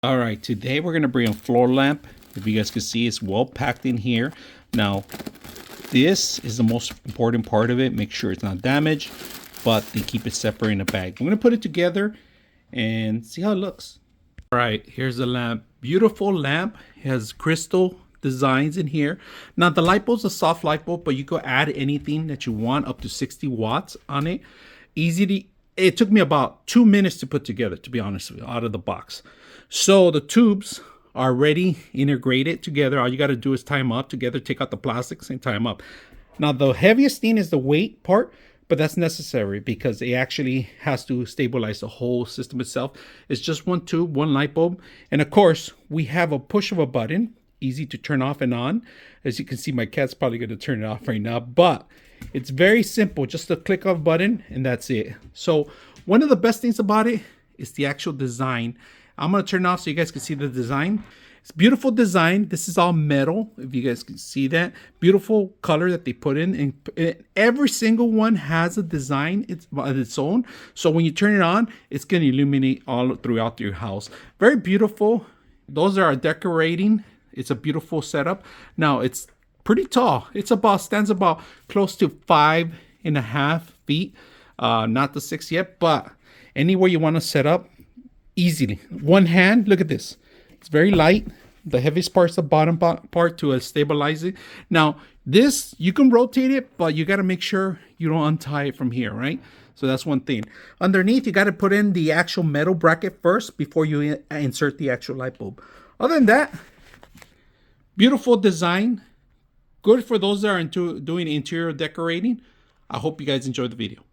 All right, today we're gonna bring a floor lamp. If you guys can see, it's well packed in here. Now, this is the most important part of it. Make sure it's not damaged, but they keep it separate in a bag. I'm gonna put it together and see how it looks. All right, here's the lamp. Beautiful lamp. It has crystal designs in here. Now the light bulb's a soft light bulb, but you could add anything that you want up to 60 watts on it. It took me about 2 minutes to put together, to be honest with you, out of the box. So the tubes are already integrated together. All you got to do is tie them up together, take out the plastics and tie them up. Now the heaviest thing is the weight part, but that's necessary because it actually has to stabilize the whole system itself. It's just one tube, one light bulb. And of course, we have a push of a button, easy to turn off and on. As you can see, my cat's probably going to turn it off right now, but it's very simple, just a click of a button and that's it. So one of the best things about it is the actual design. I'm going to turn it off so you guys can see the design. It's beautiful design. This is all metal, if you guys can see that. Beautiful color that they put in. And every single one has a design of its own. So when you turn it on, it's going to illuminate all throughout your house. Very beautiful. Those are decorating. It's a beautiful setup. Now, it's pretty tall. Stands about close to 5.5 feet. Not the 6 yet, but anywhere you want to set up, easily. One hand, look at this. It's very light. The heaviest part's the bottom part to stabilize it. Now, this, you can rotate it, but you got to make sure you don't untie it from here, right? So that's one thing. Underneath, you got to put in the actual metal bracket first before you insert the actual light bulb. Other than that, beautiful design. Good for those that are into doing interior decorating. I hope you guys enjoyed the video.